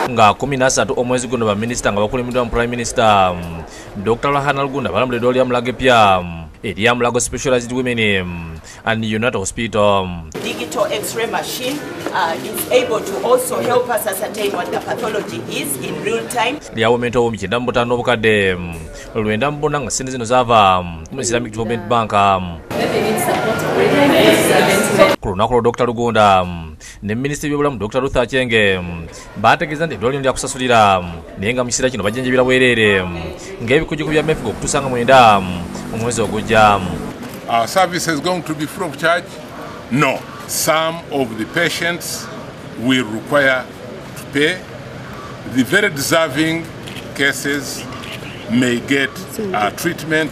nga 13 omwezi guno ba minister nga bakulemedwa mu Prime Minister Dr. Lahana Lugunda balambule doli ya Mulago pya eri Mulago Specialized Women and United Hospital. Digital X-ray machine is able to also help us ascertain what the pathology is in real time. Liawo mento omukyenda mbutano obukadde lwenda mbona nga sente zino zava mu Islamic Development Bank. Ku lunaku lwa Dr. Lugunda ne Minisitiri w'ebyobulamu Dr. Ruth Achenge bategeeza nti eddwaliro lya kusasulira naye nga mu kiseera kino bajjanjabira bwereere ng'ebikujjuko bya mefuga okutuusa nga 9 omwezi ogujja. Our service is going to be free of charge? No. Some of the patients will require to pay. The very deserving cases may get treatment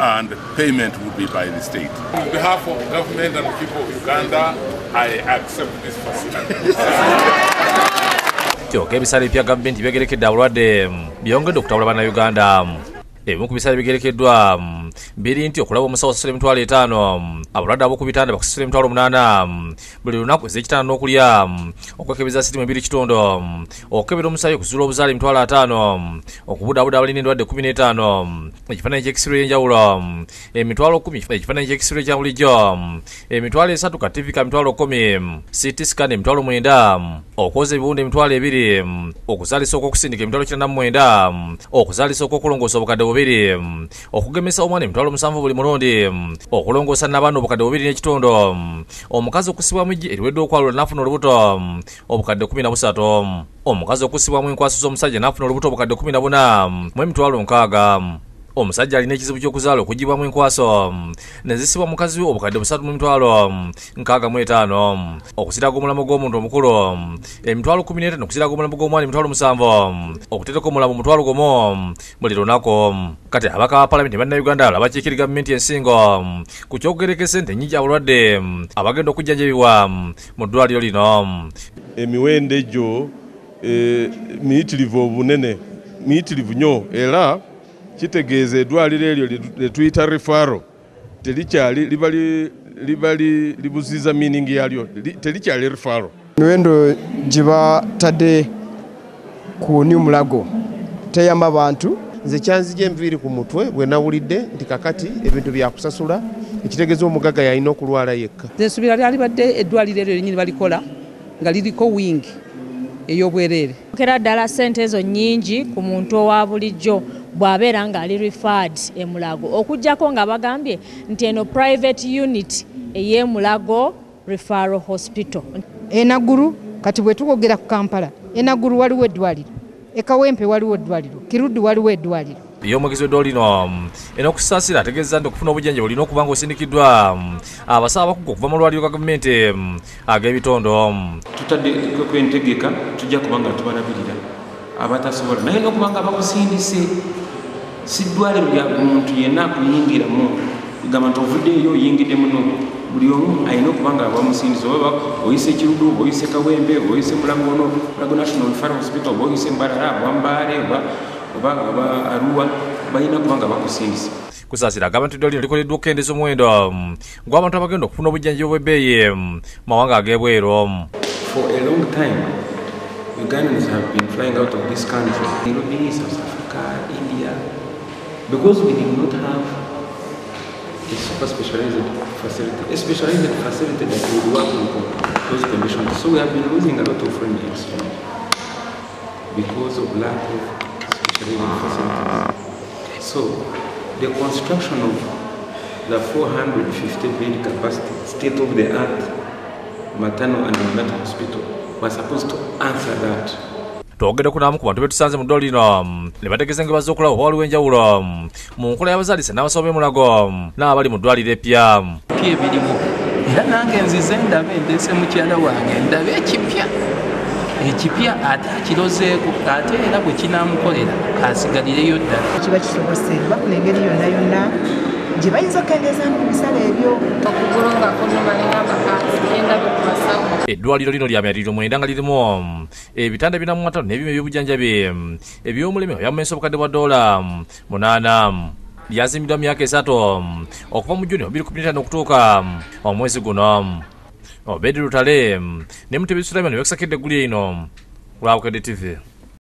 and payment will be by the state. On behalf of the government and the people of Uganda, I accept this facility. Kyoka ebisale bya gavumenti byegerekedde abalwadde byongedde okutabula bannayuganda. Ebimu ku bisale bigerekeddwa biri nti okulaba omusawo asasula $5,000, abalwadde ab'oku bitanda bakusasula $8,000 buli lunaku ez'ekitanda n'okulya, okwekebeza sitimu 2 okukebera omusaayi okuzuula obuzaale $5,000, okubudaabuda abalina endwadde 15, ekifaananyi ky'ekisiro y'enjawulo $10,000, ekifaananyi ky'ekisiro kya bulijjo $3 ka TV ka $10,000, CT scan $9,000, okwoza ebiwunde $2,000, okuzaalisa okw'okusindika $99, okuzaalisa okw'okulongoosa obukadde 2, okugemesa omwana $7,000 buli mulundi, okulongoosa n'abaana obukadde 2.5, omukazi okusibwamu ejje eriwedde okwalula n'afuna olubuto obukadde 13, omukazi okusibwamu enkwasi z'omusajja n'afuna olubuto obukadde 14 mu $60,000. Omusajja alina ekizibu ky'okuzaala okugibwamu enkwaso nezisibwa mukazi we obukadde 3,65, okusiraga omulamu gw'omuntu omukulu $15,000, okusiraga omulamu gw'omwana $7,000, okuteeka omulamu $1,000 buli lunaku. Kati abaka ba Parliament bannayuganda abakiikiri gavumenti ensingo ku kyokugerekesa ente nnyingi abalwadde abagenda okujjanjabibwa mu ddwaliro lino. Emiwendo egyo miyitirivu obunene, miyitirivu nnyo, era kitegeeza eddwaliro eryo lye tuyita referral libali libuziza meaning yalyo, terikyali referral. Emiwendo gye batadde ku New Mulago teyamba bantu. Nze kyanzija enviiri ku mutwe bwe nawulidde nti kakati ebintu byakusasula, ekitegeeza omugaga yalina okulwala yekka. Nze nsuubira lyalibadde eddwaliro eryo lyennyini balikola nga liriko wing ey'obwereere. Okera ddala ssente ezo nnyingi ku muntu owa bulijjo bw'abeera nga ali referred e Mulago, okuggyako nga bagambye nti eno private unit ey'e Mulago Referral Hospital. Enaguru kati bwe tukogera ku Kampala, Enaguru waliwo eddwaliro, e Kawempe waliwo eddwaliro, Kirudi waliwo eddwaliro. Omwogezi w'eddwaliro lino enokusaasira ategeeza nti okufuna obujjanjabi olina okuba ng'osindikiddwa abasawo abakugu okuva mu lwaliro ga gavumenti ag'ebitondo. Tutadde kwentegeka tujja kuba nga tubalabirira abatasobola naye n'okuba nga bakusindise, si ddwaliro lya muntu yenna akuyingiramu gamba nti ovuddeeyo oyingidde muno. Buli omu alina okuba nga bamusindise, oba oyise Kirudu, oba oyise Kawempe, oba oyise Mulago National Referral Hospital, oba oyise Mbarara, oba Mbale, oba Arua, balina okuba nga bakusindise. Kusaasira gavumenti eddwaliro likoleddwa okukendeeza omuwendo gw'abantu abagenda okufuna obujjanjabi obw'ebbeeyi mu mawanga ag'ebweru. For a long time, Ugandans have been flying out of this country, Nairobi, South Africa, India, because we did not have a super specialized facility, that would work with those conditions. So we have been losing a lot of foreign exchange because of lack of specialized facilities. So the construction of the 450-bed capacity, state-of-the-art maternal and neonatal hospital was supposed to answer that. Twogedde ku n'abamu ku bantu betusanze mu ddwaliro lino ne bategeeza engeri okulaba oba waliwo enjawulo mu nkola y'abazaalisa n'abasawo b'e Mulago n'abali mu ddwaliro eppya. Ebirimu era nange nzize ndaba endeese mukyala wange ndaba ekipya ate akirozeeko ate era bwe kinaamukolera asigalireyo ddala. Kiba kisobose bakula engeri yonna yonna gye bayinza okukendeeza mu bisale ebyo okugulongako nobalengambakagenda bekubasawo. Eddwaliro lino lya myaliriro 9 nga lirimu ebitanda 45 n'ebyuma eby'obujjanjabi eby'omulembe byamumesa obukadde bwa $8. Lyazimbiddwa mu myaka 3 okuva mu Juni 2015 okutuuka omwezi guno. Obedi Lutale ne Mutebi Sulaiman bekusakidde eggulire lino Lwabukedde TV.